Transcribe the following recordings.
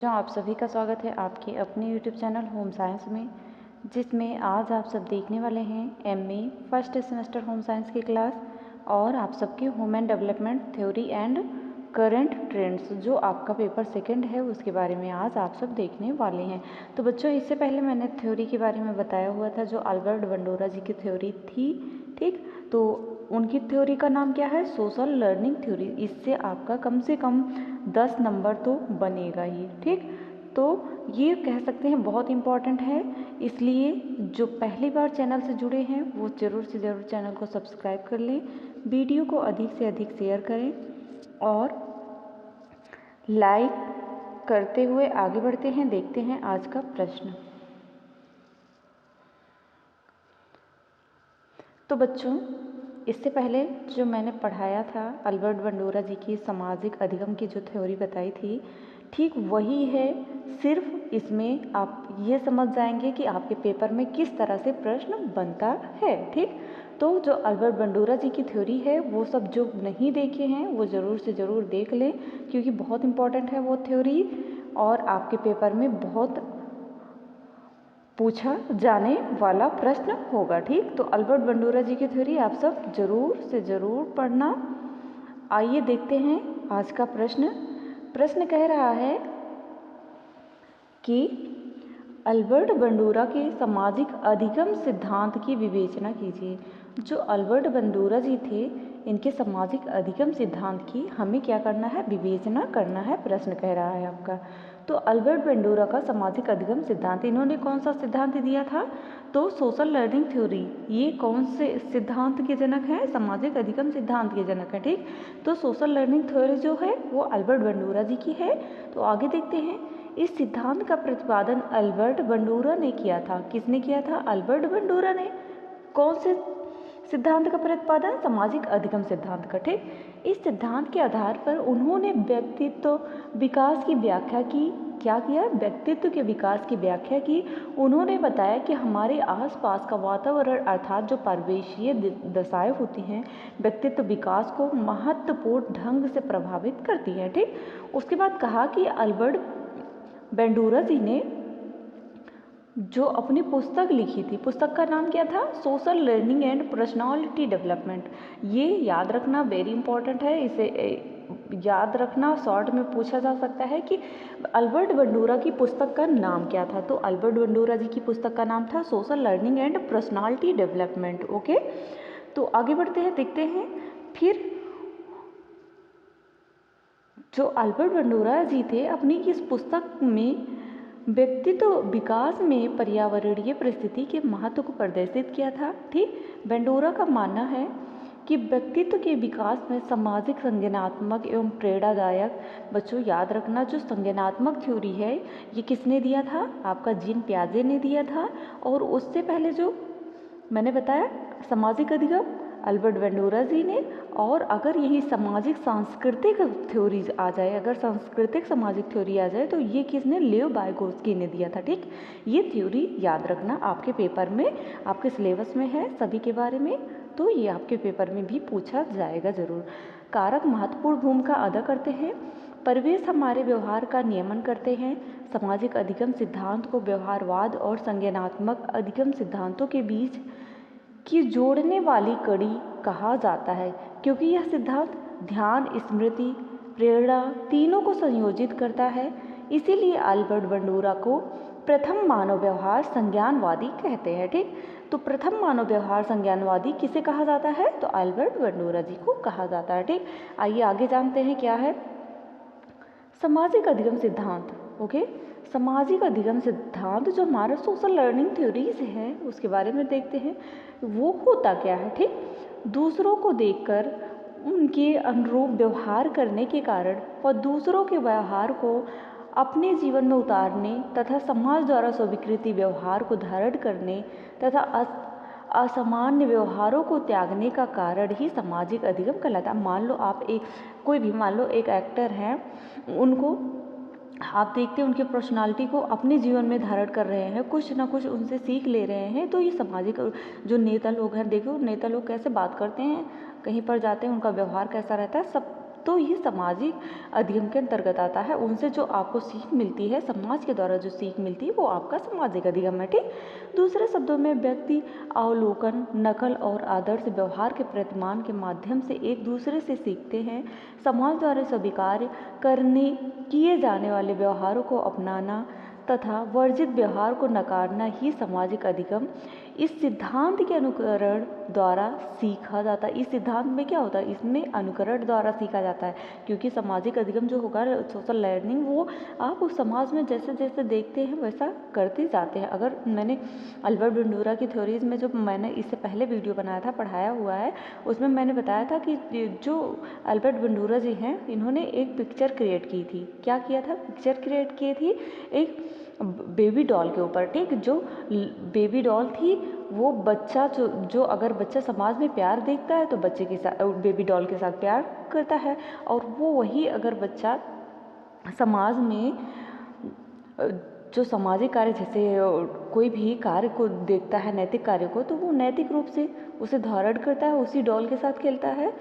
आप सभी का स्वागत है आपके अपने YouTube चैनल होम साइंस में, जिसमें आज आप सब देखने वाले हैं MA first semester home science की क्लास और आप सबकी human development theory and current trends, जो आपका पेपर सेकंड है उसके बारे में आज आप सब देखने वाले हैं। तो बच्चों, इससे पहले मैंने थ्योरी के बारे में बताया हुआ था, जो अल्बर्ट बंडोरा जी की थ्योरी थी। ठीक, तो उनकी थ्योरी का नाम क्या है? Social learning theory. इससे आपका कम से कम 10 नंबर तो बनेगा ही। ठीक, तो ये कह सकते हैं बहुत इम्पॉर्टेंट है, इसलिए जो पहली बार चैनल से जुड़े हैं वो ज़रूर से ज़रूर चैनल को सब्सक्राइब कर लें, वीडियो को अधिक से अधिक शेयर करें और लाइक करते हुए आगे बढ़ते हैं। देखते हैं आज का प्रश्न। तो बच्चों, इससे पहले जो मैंने पढ़ाया था अल्बर्ट बंडोरा जी की सामाजिक अधिगम की जो थ्योरी बताई थी, ठीक वही है, सिर्फ इसमें आप ये समझ जाएंगे कि आपके पेपर में किस तरह से प्रश्न बनता है। ठीक, तो जो अल्बर्ट बंडोरा जी की थ्योरी है वो सब जो नहीं देखे हैं वो ज़रूर से ज़रूर देख लें, क्योंकि बहुत इम्पॉर्टेंट है वो थ्योरी और आपके पेपर में बहुत पूछा जाने वाला प्रश्न होगा। ठीक, तो अल्बर्ट बंडोरा जी की थ्योरी आप सब जरूर से ज़रूर पढ़ना। आइए देखते हैं आज का प्रश्न। प्रश्न कह रहा है कि अल्बर्ट बंडोरा के सामाजिक अधिगम सिद्धांत की विवेचना कीजिए। जो अल्बर्ट बंडोरा जी थे, इनके सामाजिक अधिगम सिद्धांत की हमें क्या करना है? विवेचना करना है। प्रश्न कह रहा है आपका। तो अल्बर्ट बंडोरा का सामाजिक अधिगम सिद्धांत, इन्होंने कौन सा सिद्धांत दिया था? तो सोशल लर्निंग थ्योरी। ये कौन से सिद्धांत के जनक हैं? सामाजिक अधिगम सिद्धांत के जनक हैं। ठीक, तो सोशल लर्निंग थ्योरी जो है वो अल्बर्ट बंडोरा जी की है। तो आगे देखते हैं। इस सिद्धांत का प्रतिपादन अल्बर्ट बंडोरा ने किया था। किसने किया था? अल्बर्ट बंडोरा ने। कौन से सिद्धांत का प्रतिपादन? सामाजिक अधिगम सिद्धांत का। ठीक, इस सिद्धांत के आधार पर उन्होंने व्यक्तित्व विकास की व्याख्या की। क्या किया? व्यक्तित्व के विकास की व्याख्या की। उन्होंने बताया कि हमारे आसपास का वातावरण अर्थात जो परिवेशीय दशाएं होती हैं, व्यक्तित्व विकास को महत्वपूर्ण ढंग से प्रभावित करती हैं। ठीक, उसके बाद कहा कि अल्बर्ट बंडोरा जी ने जो अपनी पुस्तक लिखी थी, पुस्तक का नाम क्या था? Social learning and personality development. ये याद रखना वेरी इंपॉर्टेंट है, इसे याद रखना, शॉर्ट में पूछा जा सकता है कि अल्बर्ट बंडोरा की पुस्तक का नाम क्या था। तो अल्बर्ट बंडोरा जी की पुस्तक का नाम था social learning and personality development. Okay, तो आगे बढ़ते हैं, देखते हैं। फिर जो अल्बर्ट बंडोरा जी थे, अपनी इस पुस्तक में व्यक्तित्व विकास में पर्यावरणीय परिस्थिति के महत्व को प्रदर्शित किया था। ठीक, बंडोरा का मानना है कि व्यक्तित्व के विकास में सामाजिक, संज्ञानात्मक एवं प्रेरणादायक, बच्चों याद रखना, जो संज्ञानात्मक थ्योरी है ये किसने दिया था? आपका जीन पियाजे ने दिया था। और उससे पहले जो मैंने बताया सामाजिक अधिगम, अल्बर्ट बंडोरा जी ने। और अगर यही सामाजिक सांस्कृतिक थ्योरीज आ जाए, अगर सांस्कृतिक सामाजिक थ्योरी आ जाए, तो ये किसने? लेव वाइगोत्स्की ने दिया था। ठीक, ये थ्योरी याद रखना, आपके पेपर में, आपके सिलेबस में है सभी के बारे में, तो ये आपके पेपर में भी पूछा जाएगा ज़रूर। कारक महत्वपूर्ण भूमिका अदा करते हैं। परिवेश हमारे व्यवहार का नियमन करते हैं। सामाजिक अधिगम सिद्धांत को व्यवहारवाद और संज्ञानात्मक अधिगम सिद्धांतों के बीच की जोड़ने वाली कड़ी कहा जाता है, क्योंकि यह सिद्धांत ध्यान, स्मृति, प्रेरणा तीनों को संयोजित करता है। इसीलिए अल्बर्ट बंडोरा को प्रथम मानव व्यवहार संज्ञानवादी कहते हैं। ठीक, तो प्रथम मानव व्यवहार संज्ञानवादी किसे कहा जाता है? तो अल्बर्ट बंडोरा जी को कहा जाता है। ठीक, आइए आगे जानते हैं क्या है सामाजिक अधिगम सिद्धांत। ओके, सामाजिक अधिगम सिद्धांत जो हमारा सोशल लर्निंग थ्योरीज है उसके बारे में देखते हैं। वो होता क्या है? ठीक, दूसरों को देखकर उनके अनुरूप व्यवहार करने के कारण और दूसरों के व्यवहार को अपने जीवन में उतारने तथा समाज द्वारा स्वीकृति व्यवहार को धारण करने तथा असामान्य व्यवहारों को त्यागने का कारण ही सामाजिक अधिगम कहलाता है। मान लो आप मान लो एक एक्टर हैं, उनको आप देखते हैं उनकी पर्सनालिटी को अपने जीवन में धारण कर रहे हैं, कुछ ना कुछ उनसे सीख ले रहे हैं, तो ये सामाजिक। जो नेता लोग हैं, देखो नेता लोग कैसे बात करते हैं, कहीं पर जाते हैं उनका व्यवहार कैसा रहता है, सब तो ये सामाजिक अधिगम के अंतर्गत आता है। उनसे जो आपको सीख मिलती है, समाज के द्वारा जो सीख मिलती है वो आपका सामाजिक अधिगम है। ठीक, दूसरे शब्दों में व्यक्ति अवलोकन, नकल और आदर्श व्यवहार के प्रतिमान के माध्यम से एक दूसरे से सीखते हैं। समाज द्वारा स्वीकार करने किए जाने वाले व्यवहारों को अपनाना तथा वर्जित व्यवहार को नकारना ही सामाजिक अधिगम इस सिद्धांत के अनुकरण द्वारा सीखा जाता है। इस सिद्धांत में क्या होता है, इसमें अनुकरण द्वारा सीखा जाता है, क्योंकि सामाजिक अधिगम जो होगा, सोशल लर्निंग, वो आप उस समाज में जैसे जैसे देखते हैं वैसा करते जाते हैं। अगर मैंने अल्बर्ट बंडूरा की थ्योरीज में जो मैंने इससे पहले वीडियो बनाया था, पढ़ाया हुआ है, उसमें मैंने बताया था कि जो अल्बर्ट बंडूरा जी हैं, इन्होंने एक पिक्चर क्रिएट की थी। क्या किया था, पिक्चर क्रिएट की थी एक बेबी डॉल के ऊपर। ठीक, जो बेबी डॉल थी वो बच्चा जो अगर बच्चा समाज में प्यार देखता है तो बच्चे के साथ, बेबी डॉल के साथ प्यार करता है, और वो वही अगर बच्चा समाज में जो सामाजिक कार्य, जैसे कोई भी कार्य को देखता है, नैतिक कार्य को, तो वो नैतिक रूप से उसे धारण करता है, उसी डॉल के साथ खेलता है।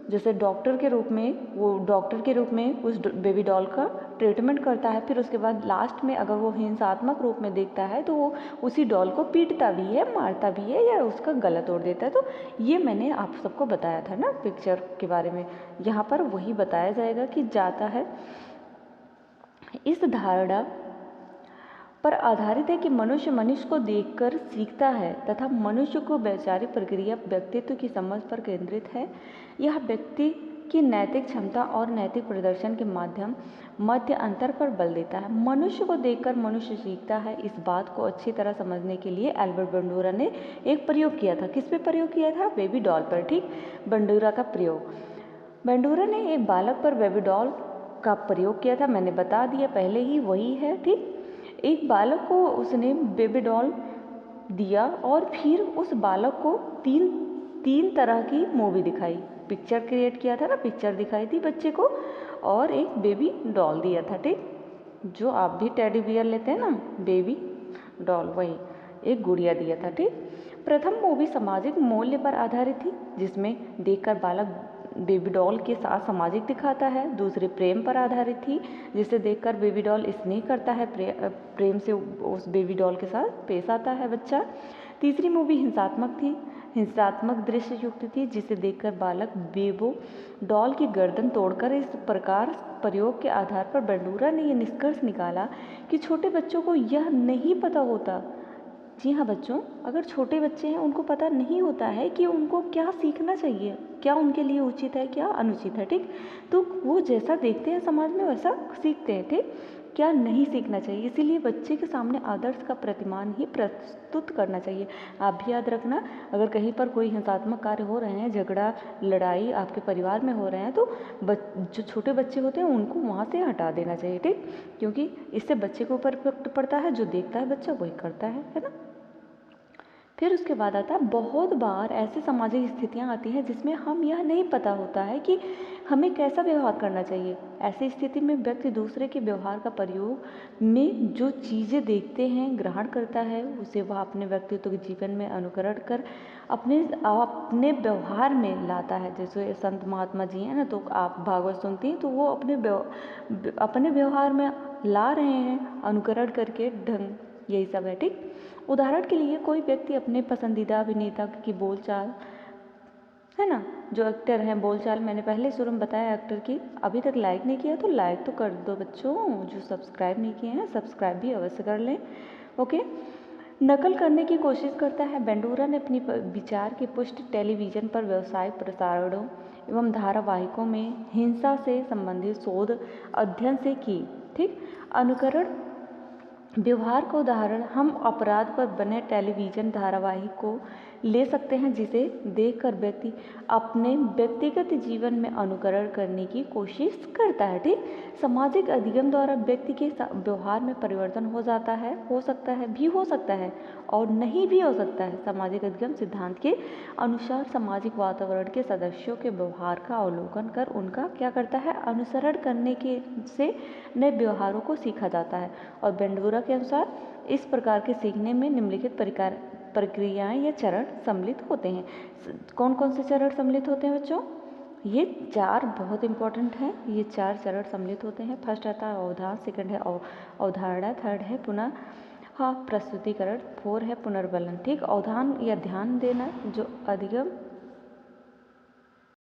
जैसे डॉक्टर के रूप में, वो डॉक्टर के रूप में उस बेबी डॉल का ट्रीटमेंट करता है, फिर उसके बाद लास्ट में अगर वो हिंसात्मक रूप में देखता है तो वो उसी डॉल को पीटता भी है, मारता भी है, या उसका गला तोड़ देता है। तो ये मैंने आप सबको बताया था ना पिक्चर के बारे में। यहाँ पर वही बताया जाएगा कि जाता है। इस धारणा पर आधारित है कि मनुष्य को देखकर सीखता है तथा मनुष्य को वैचारिक प्रक्रिया व्यक्तित्व की समझ पर केंद्रित है। यह व्यक्ति की नैतिक क्षमता और नैतिक प्रदर्शन के मध्य अंतर पर बल देता है। मनुष्य को देखकर मनुष्य सीखता है। इस बात को अच्छी तरह समझने के लिए अल्बर्ट बंडूरा ने एक प्रयोग किया था। किस पे प्रयोग किया था, बेबी डॉल पर। ठीक, बंडूरा का प्रयोग, बंडूरा ने एक बालक पर बेबी डॉल का प्रयोग किया था, मैंने बता दिया पहले ही, वही है। ठीक, एक बालक को उसने बेबी डॉल दिया और फिर उस बालक को तीन तरह की मूवी दिखाई। पिक्चर क्रिएट किया था ना, पिक्चर दिखाई थी बच्चे को, और एक बेबी डॉल दिया था। ठीक, जो आप भी टेडी बियर लेते हैं ना, बेबी डॉल, वही एक गुड़िया दिया था। ठीक, प्रथम मूवी सामाजिक मूल्य पर आधारित थी, जिसमें देखकर बालक बेबी डॉल के साथ सामाजिक दिखाता है। दूसरी प्रेम पर आधारित थी, जिसे देखकर बेबी डॉल स्नेह करता है, प्रेम से उस बेबी डॉल के साथ पेश आता है बच्चा। तीसरी मूवी हिंसात्मक थी, हिंसात्मक दृश्य युक्त थी, जिसे देखकर बालक बेबो डॉल की गर्दन तोड़कर। इस प्रकार प्रयोग के आधार पर बंडूरा ने यह निष्कर्ष निकाला कि छोटे बच्चों को यह नहीं पता होता, जी हाँ बच्चों, अगर छोटे बच्चे हैं उनको पता नहीं होता है कि उनको क्या सीखना चाहिए, क्या उनके लिए उचित है, क्या अनुचित है। ठीक, तो वो जैसा देखते हैं समाज में वैसा सीखते हैं। ठीक, क्या नहीं सीखना चाहिए, इसीलिए बच्चे के सामने आदर्श का प्रतिमान ही प्रस्तुत करना चाहिए। आप भी याद रखना, अगर कहीं पर कोई हिंसात्मक कार्य हो रहे हैं, झगड़ा लड़ाई आपके परिवार में हो रहे हैं, तो जो छोटे बच्चे होते हैं उनको वहाँ से हटा देना चाहिए। ठीक, क्योंकि इससे बच्चे के ऊपर इफेक्ट पड़ता है, जो देखता है बच्चा वही करता है ना। फिर उसके बाद आता है, बहुत बार ऐसी सामाजिक स्थितियाँ आती हैं जिसमें हम यह नहीं पता होता है कि हमें कैसा व्यवहार करना चाहिए। ऐसी स्थिति में व्यक्ति दूसरे के व्यवहार का प्रयोग में जो चीज़ें देखते हैं, ग्रहण करता है, उसे वह अपने व्यक्तित्व के जीवन में अनुकरण कर अपने व्यवहार में लाता है। जैसे संत महात्मा जी हैं ना, तो आप भागवत सुनती हैं, तो वो अपने व्यवहार में ला रहे हैं, अनुकरण करके ढंग, यही सब है। ठीक, उदाहरण के लिए कोई व्यक्ति अपने पसंदीदा अभिनेता की बोलचाल, है ना, जो एक्टर हैं, बोलचाल मैंने पहले शुरू में बताया एक्टर की, अभी तक लाइक नहीं किया तो लाइक तो कर दो बच्चों, जो सब्सक्राइब नहीं किए हैं सब्सक्राइब भी अवश्य कर लें। ओके, नकल करने की कोशिश करता है। बंडूरा ने अपनी विचार की पुष्टि टेलीविज़न पर व्यावसायिक प्रसारणों एवं धारावाहिकों में हिंसा से संबंधित शोध अध्ययन से की। ठीक, अनुकरण व्यवहार का उदाहरण हम अपराध पर बने टेलीविज़न धारावाहिक को ले सकते हैं, जिसे देखकर व्यक्ति अपने व्यक्तिगत जीवन में अनुकरण करने की कोशिश करता है। ठीक, सामाजिक अधिगम द्वारा व्यक्ति के व्यवहार में परिवर्तन हो जाता है, हो सकता है और नहीं भी हो सकता है। सामाजिक अधिगम सिद्धांत के अनुसार सामाजिक वातावरण के सदस्यों के व्यवहार का अवलोकन कर उनका क्या करता है, अनुसरण करने के से नए व्यवहारों को सीखा जाता है। और बंडूरा के अनुसार इस प्रकार के सीखने में निम्नलिखित प्रक्रियाएं या चरण सम्मिलित होते हैं। कौन कौन से चरण सम्मिलित होते हैं बच्चों? ये चार बहुत इंपॉर्टेंट हैं, ये चार चरण सम्मिलित होते हैं। फर्स्ट आता है अवधान, सेकंड है अवधारणा, थर्ड है पुनः प्रस्तुतिकरण, फोर है पुनर्बलन। ठीक, अवधान या ध्यान देना जो अधिगम